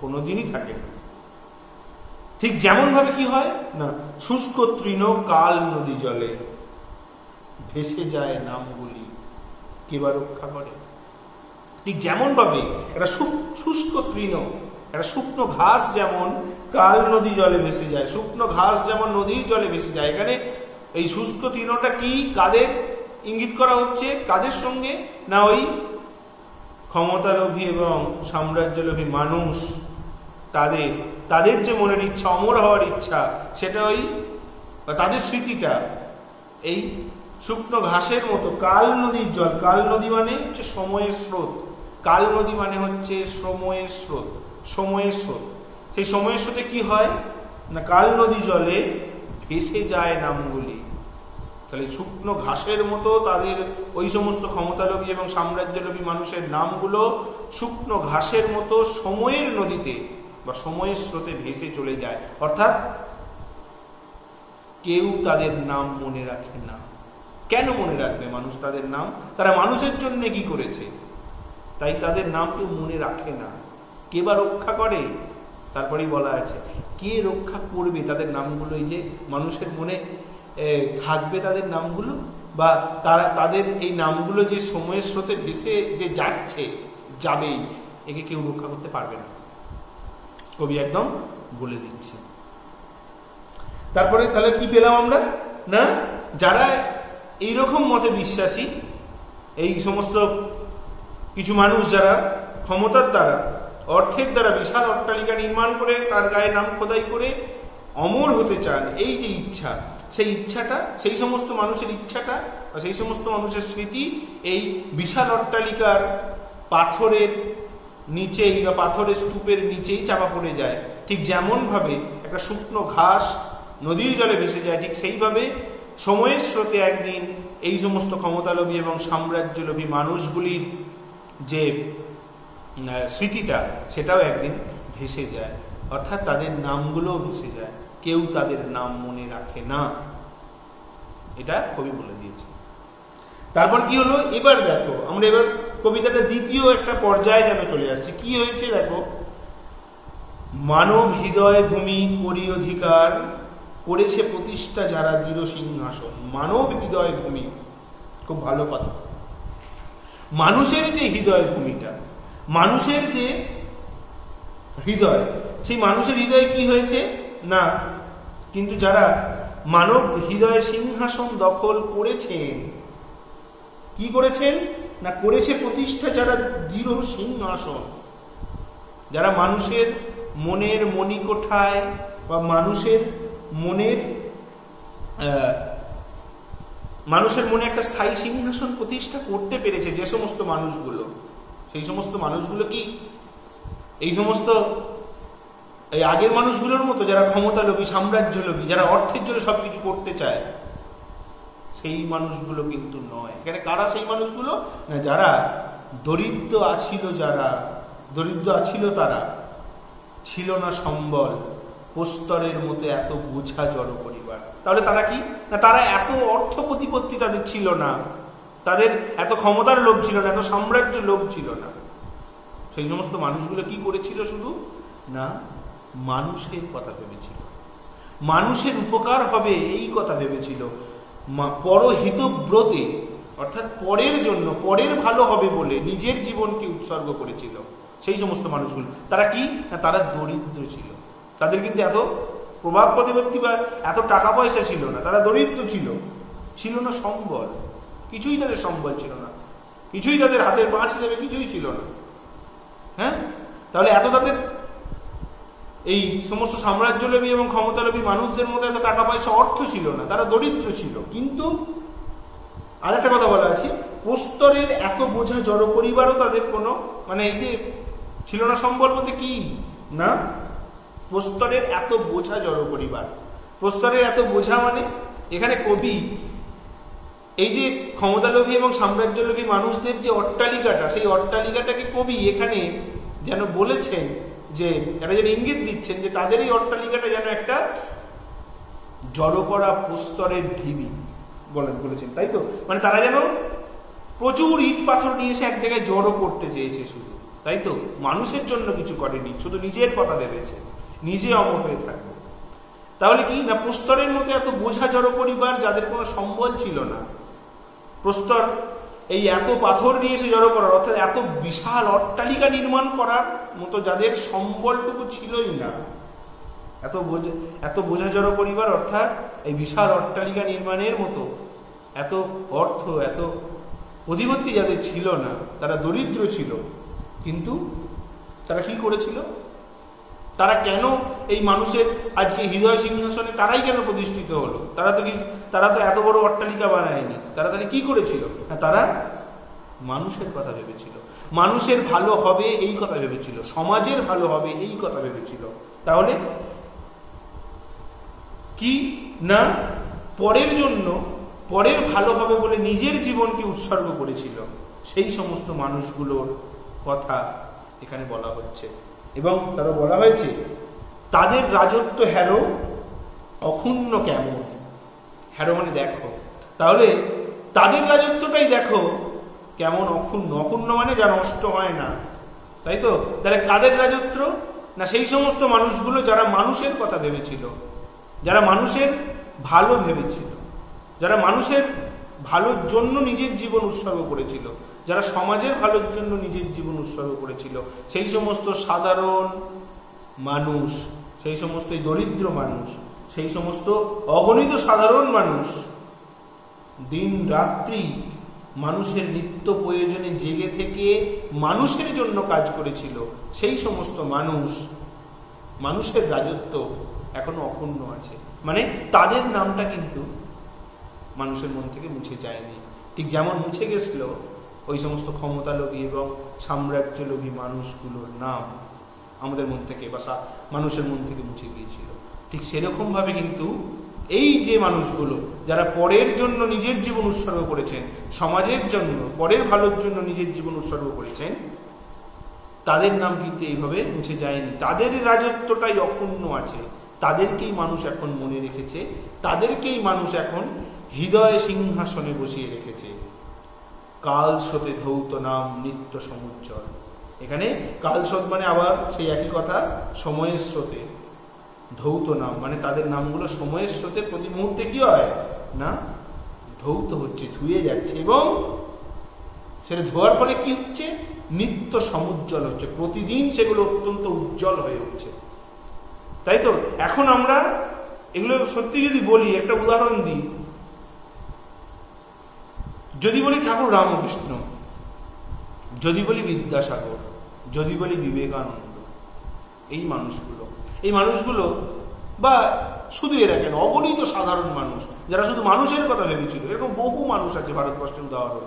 কোনোদিনই থাকে না। ঠিক যেমন ভাবে কি হয় না, শুষ্ক তৃণ কাল নদী জলে ভেসে যায় নামগুলি, কে বা রক্ষা করে। ঠিক যেমন ভাবে একটা শুষ্ক তৃণ, একটা শুকনো ঘাস যেমন কাল নদী জলে ভেসে যায়, শুকনো ঘাস যেমন নদীর জলে ভেসে যায়, এখানে এই শুষ্ক তৃণটা কি, কাদের ইঙ্গিত করা হচ্ছে, কাদের সঙ্গে না, ওই ক্ষমতালোভী এবং সাম্রাজ্যলোভী মানুষ, তাদের যে মনের ইচ্ছা, অমর হওয়ার ইচ্ছা, সেটা ওই বা তাদের স্মৃতিটা এই শুকনো ঘাসের মতো কাল নদীর জল, কাল নদী মানে হচ্ছে সময়ের স্রোত, কাল নদী মানে হচ্ছে সময়ের স্রোত, সময়ের স্রোত। সেই সময়ের স্রোতে কি হয় না কাল নদী জলে ভেসে যায় নামগুলি। তাহলে শুকনো ঘাসের মতো তাদের ওই সমস্ত ক্ষমতালোভী এবং সাম্রাজ্যলোভী মানুষের নামগুলো শুকনো ঘাসের মতো সময়ের নদীতে বা সময়ের স্রোতে ভেসে চলে যায়। অর্থাৎ কেউ তাদের নাম মনে রাখে না। কেন মনে রাখবে মানুষ তাদের নাম? তারা মানুষের জন্য কি করেছে, তাই তাদের নাম কেউ মনে রাখে না। কে বা রক্ষা করে? তারপরেই বলা আছে কে রক্ষা করবে তাদের নামগুলো। এই যে মানুষের মনে থাকবে তাদের নামগুলো, বা তারা তাদের এই নামগুলো যে সময়ের স্রোতে ভেসে যে যাচ্ছে, যাবেই, একে কেউ রক্ষা করতে পারবে না। কবি একদম বলে দিচ্ছে। তারপরে তাহলে কি পেলাম আমরা না, যারা এইরকম মতে বিশ্বাসী, এই সমস্ত কিছু মানুষ যারা ক্ষমতার দ্বারা, অর্থের দ্বারা বিশাল অট্টালিকা নির্মাণ করে তার গায়ে নাম খোদাই করে অমর হতে চান, এই যে ইচ্ছা, সেই ইচ্ছাটা, সেই সমস্ত মানুষের ইচ্ছাটা বা সেই সমস্ত মানুষের স্মৃতি এই বিশাল অট্টালিকার পাথরের নিচেই বা পাথরের স্তূপের নিচেই চাপা পড়ে যায়। ঠিক যেমন ভাবে একটা শুকনো ঘাস নদীর জলে ভেসে যায়, ঠিক সেইভাবে সময়ের স্রোতে একদিন এই সমস্ত ক্ষমতালোভী এবং সাম্রাজ্যলোভী মানুষগুলির যে স্মৃতিটা, সেটাও একদিন ভেসে যায়। অর্থাৎ তাদের নামগুলোও ভেসে যায়, কেউ তাদের নাম মনে রাখে না। এটা কবি বলে দিয়েছে। তারপর কি হলো, এবার দেখো আমরা এবার কবিতাটা দ্বিতীয় একটা পর্যায়ে যেন চলে আসছে। কি হয়েছে দেখো, মানব হৃদয় ভূমি করি অধিকার, করেছে প্রতিষ্ঠা যারা দৃঢ় সিংহাসন। মানব হৃদয় ভূমি, খুব ভালো কথা। মানুষের যে হৃদয় ভূমিটা, মানুষের যে হৃদয়, সেই মানুষের হৃদয়ে কি হয়েছে না, কিন্তু যারা মানব হৃদয়ে সিংহাসন দখল করেছেন, কি করেছেন না, করেছে প্রতিষ্ঠা যারা দৃঢ় সিংহাসন। যারা মানুষের মনের মণিকোঠায় বা মানুষের মনে একটা স্থায়ী সিংহাসন প্রতিষ্ঠা করতে পেরেছে যে সমস্ত মানুষগুলো, সেই সমস্ত মানুষগুলো কি এই সমস্ত এই আগের মানুষগুলোর মতো যারা ক্ষমতালোভী, সাম্রাজ্যলোভী, যারা অর্থের জন্য সবকিছু করতে চায়, সেই মানুষগুলো কিন্তু নয়। এখানে কারা সেই মানুষগুলো না, যারা দরিদ্র আছিল, যারা দরিদ্র আছিল, তারা ছিল না সম্বল, প্রস্তরের মতো এত বোঝা জড় করিবার। তাহলে তারা কি না, তারা এত অর্থ প্রতিপত্তি তাদের ছিল না, তাদের এত ক্ষমতার লোভ ছিল না, এত সাম্রাজ্য লোভ ছিল না। সেই সমস্ত মানুষগুলো কি করেছিল, শুধু না মানুষের কথা ভেবেছিল, মানুষের উপকার হবে এই কথা ভেবেছিল, পরহিতব্রতে অর্থাৎ পরের জন্য, পরের ভালো হবে বলে নিজের জীবনকে উৎসর্গ করেছিল সেই সমস্ত মানুষগুলো। তারা কি না, তারা দরিদ্র ছিল। তাদের কিন্তু এত প্রভাব প্রতিপত্তি বা এত টাকা পয়সা ছিল না, তারা দরিদ্র ছিল, ছিল না সম্বল, কিছুই তাদের সম্বল ছিল না, কিছুই তাদের হাতের পাঁচ হিসেবে কিছুই ছিল না। হ্যাঁ, তাহলে এত তাদের এই সমস্ত সাম্রাজ্যলোভী এবং ক্ষমতালোভী মানুষদের মধ্যে এত টাকা পয়সা, অর্থ ছিল না, তারা দরিদ্র ছিল। কিন্তু আরেকটা কথা বলা আছে, প্রস্তরের এত বোঝা জড়ো করিবারও তাদের কোনো মানে এই যে ছিল না সম্বল বলতে কি না, প্রস্তরের এত বোঝা জড়ো করিবার। প্রস্তরের এত বোঝা মানে এখানে কবি এই যে ক্ষমতালোভী এবং সাম্রাজ্যলোভী মানুষদের যে অট্টালিকাটা, সেই অট্টালিকাটাকে কবি এখানে যেন বলেছেন, যে এটা যেন ইঙ্গিত দিচ্ছেন যে তাদের এই অট্টালিকাটা যেন একটা জড়ো করা প্রস্তরের ঢিবি বলেছেন, তাই তো? মানে তারা যেন প্রচুর ইট পাথর নিয়ে এসে এক জায়গায় জড়ো করতে চেয়েছে শুধু, তাই তো? মানুষের জন্য কিছু করেনি, শুধু নিজের কথা ভেবেছে, নিজে অমর হয়ে থাকবে। তাহলে কি না, প্রস্তরের মতো এত বোঝা জড়ো পরিবার যাদের কোনো সম্বল ছিল না, প্রস্তর এই এত পাথর নিয়ে এসে জড়ো করার, অর্থাৎ এত বিশাল অট্টালিকা নির্মাণ করার মতো যাদের সম্বলটুকু ছিলই না, এত বোঝা জড়ো পরিবার, অর্থাৎ এই বিশাল অট্টালিকা নির্মাণের মতো এত অর্থ, এত প্রতিপত্তি যাদের ছিল না, তারা দরিদ্র ছিল। কিন্তু তারা কি করেছিল তারা কেন এই মানুষের আজকে হৃদয় সিংহাসনে তারাই কেন প্রতিষ্ঠিত হলো? তারা তো এত বড় অট্টালিকা বানায়নি। তারা তাহলে কি করেছিল? না, তারা মানুষের কথা ভেবেছিল, মানুষের ভালো হবে এই কথা ভেবেছিল, সমাজের ভালো হবে এই কথা ভেবেছিল। তাহলে কি না, পরের জন্য, পরের ভালো হবে বলে নিজের জীবনকে উৎসর্গ করেছিল। সেই সমস্ত মানুষগুলোর কথা এখানে বলা হচ্ছে। এবং তারা বলা হয়েছে তাদের রাজত্ব হ্যারো অক্ষুণ্ণ কেমন। হ্যারো মানে দেখো, তাহলে তাদের রাজত্বটাই দেখো কেমন অক্ষুণ্ণ। অক্ষুণ্ণ মানে যা নষ্ট হয় না, তাই তো? তাহলে কাদের রাজত্ব? না, সেই সমস্ত মানুষগুলো যারা মানুষের কথা ভেবেছিল, যারা মানুষের ভালো ভেবেছিল, যারা মানুষের ভালোর জন্য নিজের জীবন উৎসর্গ করেছিল, যারা সমাজের ভালোর জন্য নিজের জীবন উৎসর্গ করেছিল, সেই সমস্ত সাধারণ মানুষ, সেই সমস্ত দরিদ্র মানুষ, সেই সমস্ত অগণিত সাধারণ মানুষ দিন রাত্রি মানুষের নিত্য প্রয়োজনে জেগে থেকে মানুষের জন্য কাজ করেছিল, সেই সমস্ত মানুষের রাজত্ব এখনো অক্ষুণ্ণ আছে। মানে তাদের নামটা কিন্তু মানুষের মন থেকে মুছে যায়নি। ঠিক যেমন মুছে গেছিল ওই সমস্ত ক্ষমতালোভী এবং সাম্রাজ্যলোভী মানুষগুলোর নাম আমাদের মন থেকে বা মানুষের মন থেকে মুছে গিয়েছিল, ঠিক সেরকম ভাবে কিন্তু এই যে মানুষগুলো যারা পরের জন্য নিজের জীবন উৎসর্গ করেছেন, সমাজের জন্য, পরের ভালোর জন্য নিজের জীবন উৎসর্গ করেছেন, তাদের নাম কিন্তু এইভাবে মুছে যায়নি। তাদের রাজত্বটাই অক্ষুণ্ণ আছে, তাদেরকেই মানুষ এখন মনে রেখেছে, তাদেরকেই মানুষ এখন হৃদয় সিংহাসনে বসিয়ে রেখেছে। কাল স্রোতে ধৌত নাম নিত্য সমুজ্জ্বল। এখানে কাল স্রোত মানে আবার সেই একই কথা, সময়ের স্রোতে। ধৌত নাম মানে তাদের নামগুলো সময়ের স্রোতে প্রতি মুহূর্তে কি হয় না, ধৌত হচ্ছে, ধুয়ে যাচ্ছে, এবং সেটা ধোয়ার ফলে কি হচ্ছে, নিত্য সমুজ্জ্বল হচ্ছে, প্রতিদিন সেগুলো অত্যন্ত উজ্জ্বল হয়ে উঠছে। তাই তো এখন আমরা এগুলো সত্যি যদি বলি, একটা উদাহরণ দিই, যদি বলি ঠাকুর রামকৃষ্ণ, যদি বলি বিদ্যাসাগর, যদি বলি বিবেকানন্দ, এই মানুষগুলো বা শুধু এরা কেন, অগণিত সাধারণ মানুষ যারা শুধু মানুষের কথা ভেবেছিল, এরকম বহু মানুষ আছে ভারতবর্ষের উদাহরণ।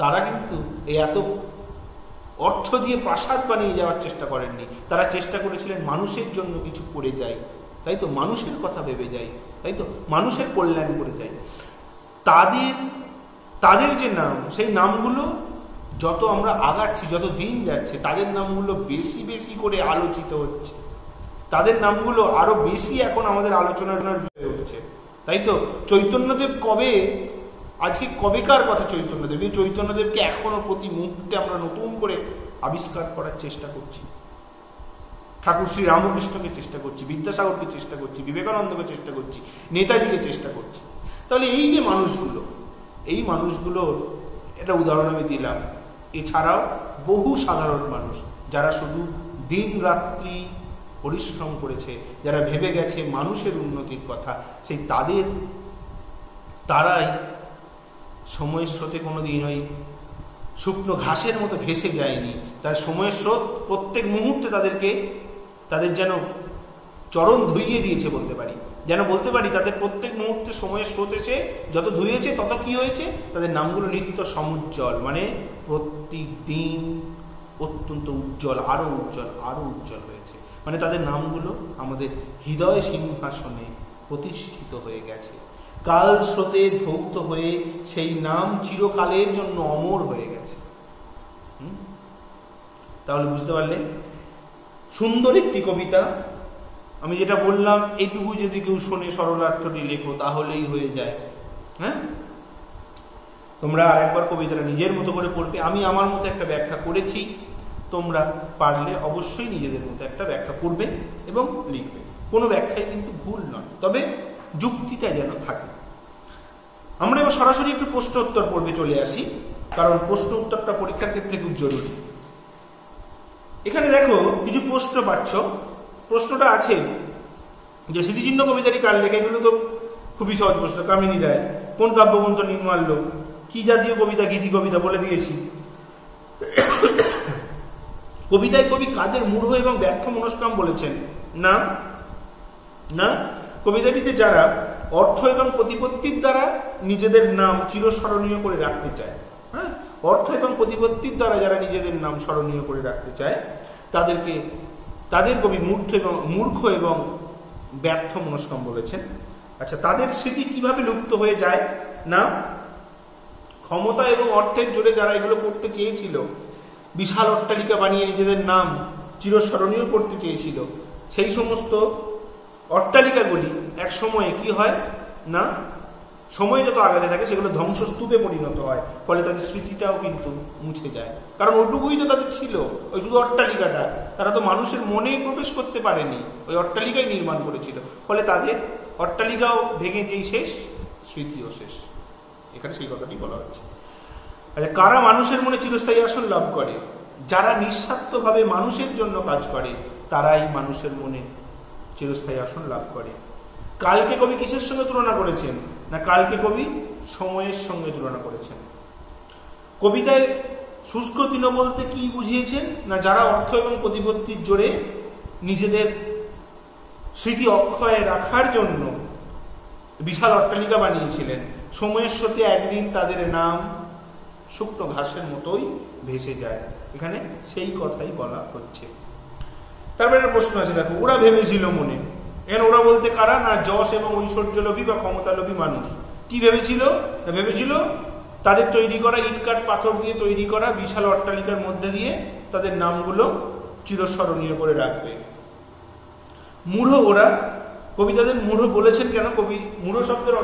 তারা কিন্তু এই এত অর্থ দিয়ে প্রাসাদ বানিয়ে যাওয়ার চেষ্টা করেননি, তারা চেষ্টা করেছিলেন মানুষের জন্য কিছু করে যায়, তাই তো, মানুষের কথা ভেবে যায়, তাই তো, মানুষের কল্যাণ করে যায়। তাদের যে নাম, সেই নামগুলো যত আমরা আগাচ্ছি, যত দিন যাচ্ছে, তাদের নামগুলো বেশি বেশি করে আলোচিত হচ্ছে, তাদের নামগুলো আরো বেশি এখন আমাদের আলোচনার হয়ে উঠছে, তাই তো। চৈতন্যদেব আজকে কবেকার কথা চৈতন্যদেব, এই চৈতন্যদেবকে এখনো প্রতি মুহূর্তে আমরা নতুন করে আবিষ্কার করার চেষ্টা করছি। ঠাকুর শ্রী রামকৃষ্ণকে চেষ্টা করছি, বিদ্যাসাগরকে চেষ্টা করছি, বিবেকানন্দকে চেষ্টা করছি, নেতাজিকে চেষ্টা করছি। তাহলে এই যে মানুষগুলোর একটা উদাহরণ আমি দিলাম। এছাড়াও বহু সাধারণ মানুষ যারা শুধু দিন রাত্রি পরিশ্রম করেছে, যারা ভেবে গেছে মানুষের উন্নতির কথা, সেই তারাই সময়ের স্রোতে কোনোদিন ওই শুকনো ঘাসের মতো ভেসে যায়নি। তার সময়ের স্রোত প্রত্যেক মুহূর্তে তাদের যেন চরণ ধুইয়ে দিয়েছে বলতে পারি, যেন বলতে পারি তাদের প্রত্যেক মুহূর্তে সময়ের স্রোত এসে যত ধুয়েছে তত কি হয়েছে, তাদের নামগুলো নিত্য সমুজ্জ্বল, মানে প্রতিদিন অত্যন্ত উজ্জ্বল, আরো উজ্জ্বল হয়েছে। মানে তাদের নামগুলো আমাদের হৃদয় সিংহাসনে প্রতিষ্ঠিত হয়ে গেছে, কাল স্রোতে ধৌত হয়ে সেই নাম চিরকালের জন্য অমর হয়ে গেছে। তাহলে বুঝতে পারলে, সুন্দর একটি কবিতা। আমি যেটা বললাম এইটুকু যদি কেউ শোনে, সরলার্থটি লেখো, তাহলেই হয়ে যায়। হ্যাঁ, তোমরা আরেকবার কবিতাটা নিজের মতো করে পড়বে। আমি আমার মতো একটা ব্যাখ্যা করেছি, তোমরা পারলে অবশ্যই নিজেদের মতো একটা ব্যাখ্যা করবে এবং লিখবে। কোনো ব্যাখ্যাই কিন্তু ভুল নয়, তবে যুক্তিটা যেন থাকে। আমরা এবার সরাসরি একটু প্রশ্ন উত্তর পড়বে চলে আসি, কারণ প্রশ্ন উত্তরটা পরীক্ষার ক্ষেত্রে খুব জরুরি। এখানে দেখো কিছু প্রশ্ন পাচ্ছ। প্রশ্নটা আছে যে স্মৃতিচিহ্ন কবিতাটি কার লেখা, এগুলো তো খুবই সহজ প্রশ্ন। কামিনী রায় কোন কাব্যগ্রন্থ নির্মাল্য, কি জাতীয় কবিতা, গীতি কবিতা বলে দিয়েছি। কবিতায় কবি কাদের মূঢ় এবং ব্যর্থ মনস্কাম বলেছেন? না না, কবিতাটিতে যারা অর্থ এবং প্রতিপত্তির দ্বারা নিজেদের নাম চিরস্মরণীয় করে রাখতে চায়, হ্যাঁ, অর্থ এবং প্রতিপত্তির দ্বারা যারা নিজেদের নাম স্মরণীয় করে রাখতে চায় তাদের কবি মূর্খ এবং ব্যর্থ মনস্কাম বলেছেন। আচ্ছা, তাদের স্মৃতি কিভাবে লুপ্ত হয়ে যায়? না, ক্ষমতা এবং অর্থের জোরে যারা এগুলো করতে চেয়েছিল, বিশাল অট্টালিকা বানিয়ে নিজেদের নাম চিরস্মরণীয় করতে চেয়েছিল, সেই সমস্ত অট্টালিকাগুলি এক সময়ে কি হয় না, সময় যত আগাতে থাকে সেগুলো ধ্বংসস্তূপে পরিণত হয়, ফলে তাদের স্মৃতিটাও কিন্তু মুছে যায়। কারণ ওটুকুই তো তাদের ছিল, ওই শুধু অট্টালিকাটা, তারা তো মানুষের মনেই প্রবেশ করতে পারেনি, ওই অট্টালিকাই নির্মাণ করেছিল, ফলে তাদের অট্টালিকাও ভেঙে যেই শেষ, স্মৃতিও শেষ। এখানে সেই কথাটি বলা হচ্ছে। আচ্ছা, কারা মানুষের মনে চিরস্থায়ী আসন লাভ করে? যারা নিঃস্বার্থভাবে মানুষের জন্য কাজ করে তারাই মানুষের মনে চিরস্থায়ী আসন লাভ করে। কালকে কবি কিসের সঙ্গে তুলনা করেছেন? না, কালকে কবি সময়ের সঙ্গে তুলনা করেছেন। কবিতায় শুষ্ক তৃণ বলতে কি বুঝিয়েছেন? না, যারা অর্থ এবং প্রতিপত্তির জোরে নিজেদের স্মৃতি অক্ষয়ে রাখার জন্য বিশাল অট্টালিকা বানিয়েছিলেন, সময়ের সাথে একদিন তাদের নাম শুকনো ঘাসের মতোই ভেসে যায়। এখানে সেই কথাই বলা হচ্ছে। তারপরে একটা প্রশ্ন আছে, দেখো, ওরা ভেবেছিল মনে, এখানে ওরা বলতে কারা? না, যশ এবং ঐশ্বর্যলোভী বা ক্ষমতালোভী মানুষ। কি ভেবেছিল? না, ভেবেছিল তাদের তৈরি করা ইটকাঠ পাথর দিয়ে তৈরি করা বিশাল অট্টালিকার মধ্যে দিয়ে তাদের নামগুলো চিরস্মরণীয় করে রাখবে। মূঢ় ওরা, কবি তাদের মূঢ় বলেছেন কেন? কবি মূঢ় শব্দের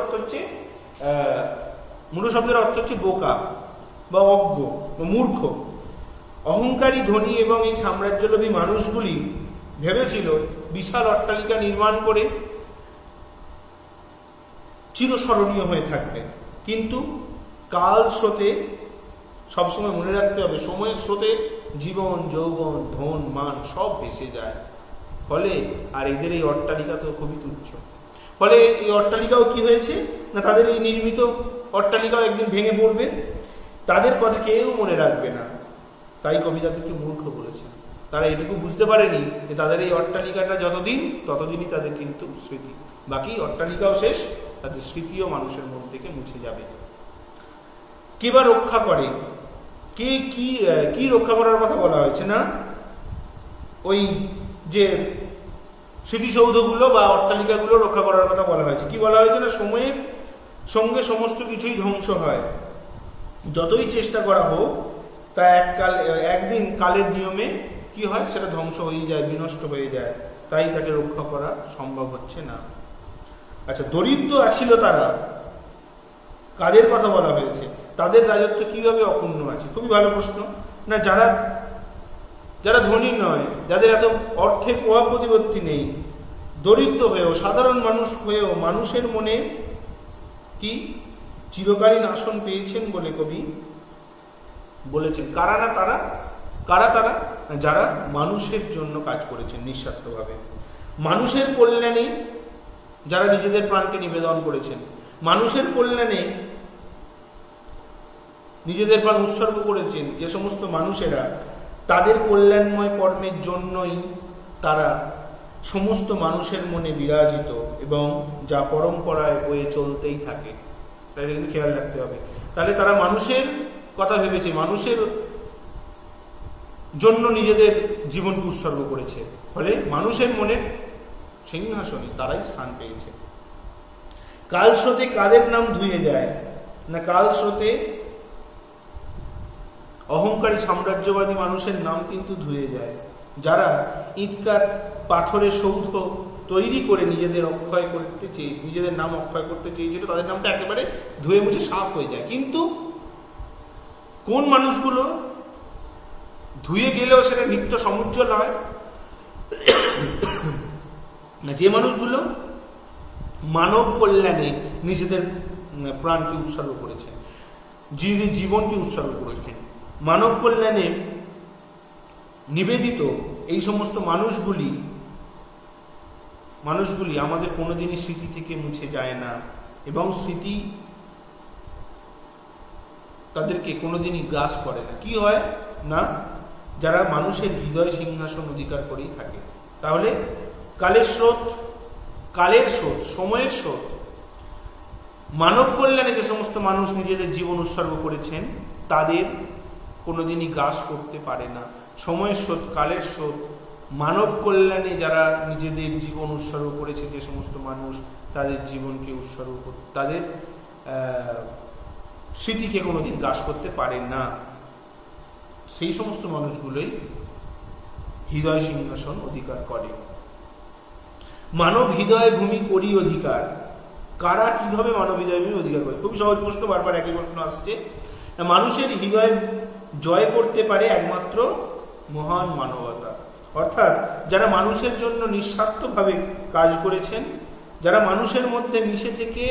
অর্থ হচ্ছে বোকা বা অজ্ঞ বা মূর্খ। অহংকারী, ধনী এবং এই সাম্রাজ্যলোভী মানুষগুলি ভেবেছিল বিশাল অট্টালিকা নির্মাণ করে চিরস্মরণীয় হয়ে থাকবে, কিন্তু কাল স্রোতে, সবসময় মনে রাখতে হবে, সময়ের স্রোতে জীবন, যৌবন, ধন, মান সব ভেসে যায়। ফলে আর এদের এই অট্টালিকা তো খুবই তুচ্ছ। ফলে এই অট্টালিকাও কি হয়েছে না, তাদের এই নির্মিত অট্টালিকাও একদিন ভেঙে পড়বে, তাদের কথা কেউ মনে রাখবে না। তাই কবি তাদেরকে মূর্খ বলেছেন। তারা এটুকু বুঝতে পারেনি যে তাদের এই অট্টালিকাটা যতদিন, ততদিনই তাদের কিন্তু স্মৃতি, বাকি অট্টালিকাও শেষ, তাদের স্মৃতিও মানুষের মন থেকে মুছে যাবে। কে বা রক্ষা করে? কে কি রক্ষা করার কথা বলা হয়েছে? না, ওই যে স্মৃতিসৌধগুলো বা অট্টালিকাগুলো রক্ষা করার কথা বলা হয়েছে। কি বলা হয়েছে? না, সময়ের সঙ্গে সমস্ত কিছুই ধ্বংস হয়, যতই চেষ্টা করা হোক তা একদিন কালের নিয়মে কি হয়, সেটা ধ্বংস হয়ে যায়, বিনষ্ট হয়ে যায়, তাই তাকে রক্ষা করা সম্ভব হচ্ছে না। আচ্ছা, দরিদ্র আছিল তারা, কাদের কথা বলা হয়েছে? তাদের রাজত্ব কিভাবে অক্ষুণ্ণ আছে? খুবই ভালো প্রশ্ন। না, যারা ধনী নয়, যাদের এত অর্থের প্রভাব প্রতিপত্তি নেই, দরিদ্র হয়েও, সাধারণ মানুষ হয়েও মানুষের মনে কি চিরকালীন আসন পেয়েছেন বলে কবি বলেছেন। কারা তারা? যারা মানুষের জন্য কাজ করেছেন নিঃস্বার্থভাবে, মানুষের কল্যাণে যারা নিজেদের প্রাণকে নিবেদন করেছেন, মানুষের কল্যাণে নিজেদের প্রাণ উৎসর্গ করেছেন, যে সমস্ত মানুষেরা তাদের কল্যাণময় কর্মের জন্যই তারা সমস্ত মানুষের মনে বিরাজিত এবং যা পরম্পরায় বয়ে চলতেই থাকে, তাই কিন্তু খেয়াল রাখতে হবে। তাহলে তারা মানুষের কথা ভেবেছে, মানুষের জন্য নিজেদের জীবনকে উৎসর্গ করেছে, ফলে মানুষের মনের সিংহাসনে তারাই স্থান পেয়েছে। কাল স্রোতে কাদের নাম ধুয়ে যায়? না, কাল স্রোতে অহংকারী সাম্রাজ্যবাদী মানুষের নাম কিন্তু ধুয়ে যায়, যারা ইটকাঠ পাথরের সৌধ তৈরি করে নিজেদের নাম অক্ষয় করতে চেয়েছিল, তাদের নামটা একেবারে ধুয়ে মুছে সাফ হয়ে যায়। কিন্তু কোন মানুষগুলো ধুয়ে গেলেও সেটা নিত্য সমুজ্জ্বল হয়? না, যে মানুষগুলো মানব কল্যাণে নিজেদের প্রাণকে উৎসর্গ করেছে, জীবনকে উৎসর্গ করেছেন, মানব কল্যাণে নিবেদিত এই সমস্ত মানুষগুলি আমাদের কোনোদিনই স্মৃতি থেকে মুছে যায় না, এবং স্মৃতি তাদেরকে কোনোদিনই গ্রাস করে না। কি হয় না, যারা মানুষের হৃদয় সিংহাসন অধিকার করেই থাকে। তাহলে কালের স্রোত, সময়ের স্রোত, মানব কল্যাণে যে সমস্ত মানুষ নিজেদের জীবন উৎসর্গ করেছেন তাদের কোনোদিনই গ্রাস করতে পারে না। সময়ের স্রোত, কালের স্রোত, মানব কল্যাণে যারা নিজেদের জীবন উৎসর্গ করেছে যে সমস্ত মানুষ, তাদের জীবনকে উৎসর্গ তাদের স্মৃতিকে কোনোদিন গ্রাস করতে পারে না। সেই সমস্ত মানুষগুলোই হৃদয় সিংহাসন অধিকার করে। মানব হৃদয় ভূমি করি অধিকার। কারা কিভাবে মানব হৃদয় ভূমি অধিকার করে? খুবই সহজ প্রশ্ন, বারবার একই প্রশ্ন আসছে। মানুষের হৃদয় জয় করতে পারে একমাত্র মহান মানবতা, অর্থাৎ যারা মানুষের জন্য নিঃস্বার্থভাবে কাজ করেছেন, যারা মানুষের মধ্যে মিশে থেকে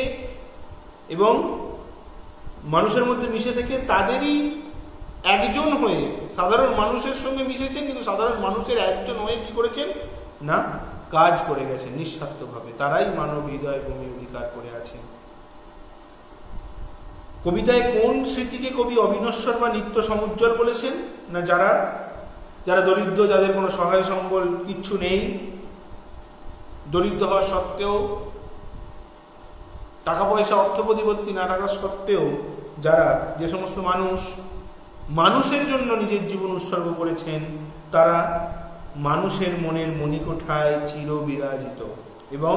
এবং মানুষের মধ্যে মিশে থেকে তাদেরই একজন হয়ে সাধারণ মানুষের সঙ্গে মিশেছেন, কিন্তু সাধারণ মানুষের একজন হয়ে কি করেছেন না কাজ করে গেছেন নিঃস্বার্থভাবে, তারাই মানব হৃদয় ভূমি অধিকার করে আছেন। কবিতায় কোন স্মৃতিকে কবি অবিনশ্বর বা নিত্য সমুজ্জ্বল বলেছেন? না যারা দরিদ্র, যাদের কোনো সহায় সম্বল কিচ্ছু নেই, দরিদ্র হওয়া সত্ত্বেও, টাকা পয়সা অর্থ প্রতিপত্তি না থাকা সত্ত্বেও যারা যে সমস্ত মানুষ মানুষের জন্য নিজের জীবন উৎসর্গ করেছেন, তারা মানুষের মনের মণিকোঠায় চির বিরাজিত। এবং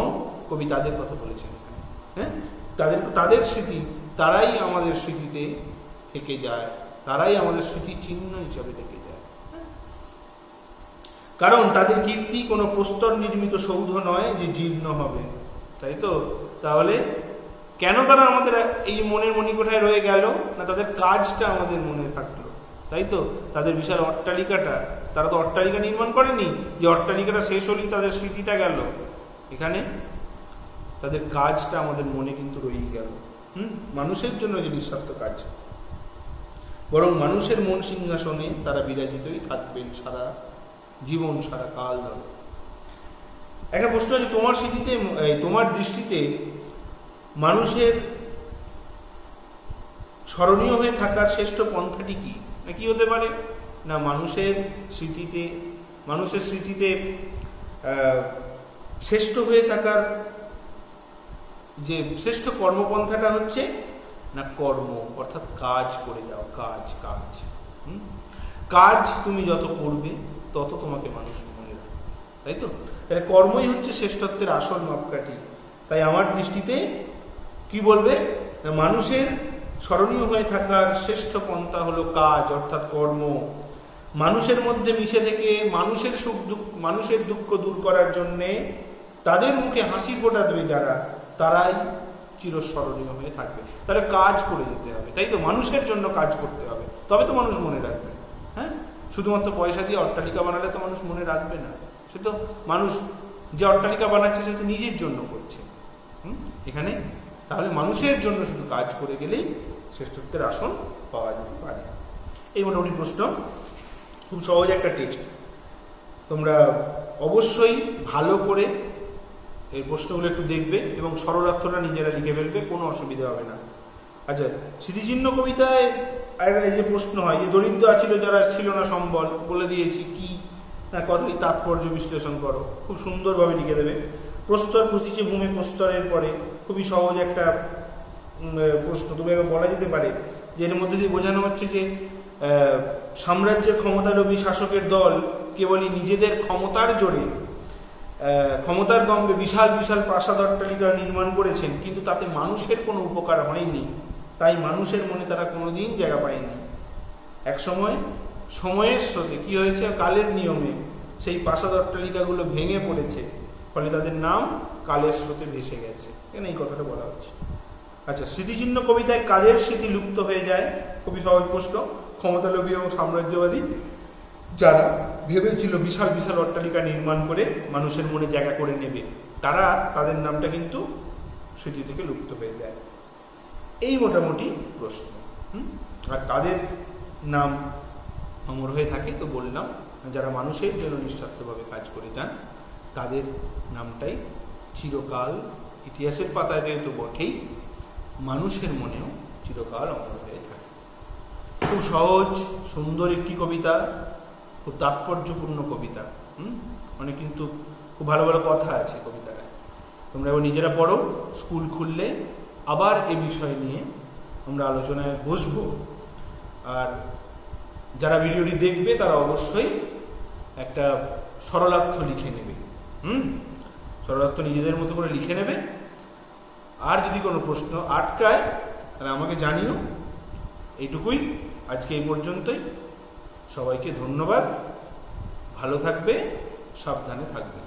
কবি তাদের কথা বলেছেন এখানে। হ্যাঁ, তাদের স্মৃতি, তারাই আমাদের স্মৃতিতে থেকে যায়, তারাই আমাদের স্মৃতি চিহ্ন হিসাবে থেকে যায়। কারণ তাদের কীর্তি কোনো প্রস্তর নির্মিত সৌধ নয় যে জীর্ণ হবে, তাই তো? তাহলে কেন তারা আমাদের এই মনের মণিকোঠায় রয়ে গেল? না তাদের কাজটা আমাদের মনে থাকলো, তাই তো? তাদের বিশাল অট্টালিকাটা, তারা তো অট্টালিকা নির্মাণ করেনি যে অট্টালিকাটা শেষ হলেই তাদের স্মৃতিটা গেল। এখানে তাদের কাজটা আমাদের মনে কিন্তু রয়েই গেল। মানুষের জন্য যে নিঃস্বার্থ কাজ, বরং মানুষের মন সিংহাসনে তারা বিরাজিতই থাকবেন সারা জীবন, সারা কাল ধরে। একটা প্রশ্ন আছে, তোমার স্মৃতিতে, তোমার দৃষ্টিতে মানুষের স্মরণীয় হয়ে থাকার শ্রেষ্ঠ পন্থাটি কি? না কি হতে পারে? না মানুষের স্মৃতিতে শ্রেষ্ঠ হয়ে থাকার যে শ্রেষ্ঠ কর্মপন্থাটা হচ্ছে না কর্ম, অর্থাৎ কাজ করে যাও। কাজ তুমি যত করবে তত তোমাকে মানুষ মনে রাখবে, তাই তো? তাহলে কর্মই হচ্ছে শ্রেষ্ঠত্বের আসল মাপকাঠি। তাই আমার দৃষ্টিতে কি বলবে, মানুষের স্মরণীয় হয়ে থাকার শ্রেষ্ঠ পন্থা হলো কাজ, অর্থাৎ কর্ম। মানুষের মধ্যে মিশে থেকে মানুষের দুঃখ দূর করার জন্যে তাদের মুখে হাসি ফোটাবে যারা, তারাই চিরস্মরণীয় হয়ে থাকবে। তাহলে কাজ করে যেতে হবে, তাই তো? মানুষের জন্য কাজ করতে হবে, তবে তো মানুষ মনে রাখবে। হ্যাঁ, শুধুমাত্র পয়সা দিয়ে অট্টালিকা বানালে তো মানুষ মনে রাখবে না। সে তো মানুষ যে অট্টালিকা বানাচ্ছে সে তো নিজের জন্য করছে। এখানে তাহলে মানুষের জন্য শুধু কাজ করে গেলেই শ্রেষ্ঠত্বের আসন পাওয়া যেতে পারে। এই মোটামুটি প্রশ্ন, খুব সহজ একটা টেক্সট। তোমরা অবশ্যই ভালো করে এই প্রশ্নগুলো একটু দেখবে এবং সরলার্থটা নিজেরা লিখে ফেলবে, কোনো অসুবিধা হবে না। আচ্ছা, স্মৃতিচিহ্ন কবিতায় এই যে প্রশ্ন হয় যে দরিদ্র আছিল যারা ছিল না সম্বল, বলে দিয়েছি কি না কথাটি তাৎপর্য বিশ্লেষণ করো, খুব সুন্দরভাবে লিখে দেবে। প্রস্তর খুঁজিছে ভূমি প্রস্তরের পরে, খুবই সহজ একটা প্রশ্ন। তবে বলা যেতে পারে যে এর মধ্যে দিয়ে বোঝানো হচ্ছে যে সাম্রাজ্যের ক্ষমতালোভী শাসকের দল কেবলই নিজেদের ক্ষমতার জোরে, ক্ষমতার দম্ভে বিশাল বিশাল প্রাসাদ অট্টালিকা নির্মাণ করেছেন, কিন্তু তাতে মানুষের কোনো উপকার হয়নি। তাই মানুষের মনে তারা কোনোদিন জায়গা পায়নি। এক সময় সময়ের স্রোতে কি হয়েছে, কালের নিয়মে সেই প্রাসাদ অট্টালিকাগুলো ভেঙে পড়েছে, ফলে তাদের নাম কালের স্রোতে ভেসে গেছে। এখানে এই কথাটা বলা হচ্ছে। আচ্ছা, স্মৃতিচিহ্ন কবিতায় কাদের স্মৃতি লুপ্ত হয়ে যায়? খুবই সহজ প্রশ্ন। ক্ষমতালোভী এবং সাম্রাজ্যবাদী যারা ভেবেছিল বিশাল বিশাল অট্টালিকা নির্মাণ করে মানুষের মনে জায়গা করে নেবে, তাদের নামটা কিন্তু স্মৃতি থেকে লুপ্ত হয়ে যায়। এই মোটামুটি প্রশ্ন। আর তাদের নাম অমর হয়ে থাকে তো বললাম, যারা মানুষের জন্য নিঃস্বার্থভাবে কাজ করে যান তাদের নামটাই চিরকাল ইতিহাসের পাতায় তো বটেই, মানুষের মনেও চিরকাল অমর হয়ে থাকে। খুব সহজ সুন্দর একটি কবিতা, খুব তাৎপর্যপূর্ণ কবিতা। মানে কিন্তু খুব ভালো ভালো কথা আছে কবিতাটায়। তোমরা এবার নিজেরা পড়ো, স্কুল খুললে আবার এই বিষয় নিয়ে আমরা আলোচনায় বসবো। আর যারা ভিডিওটি দেখবে তারা অবশ্যই একটা সরলার্থ লিখে নেবে। সরলার্থ নিজেদের মতো করে লিখে নেবে। আর যদি কোনো প্রশ্ন আটকায় তাহলে আমাকে জানিও। এইটুকুই, আজকে এই পর্যন্তই। সবাইকে ধন্যবাদ। ভালো থাকবে, সাবধানে থাকবে।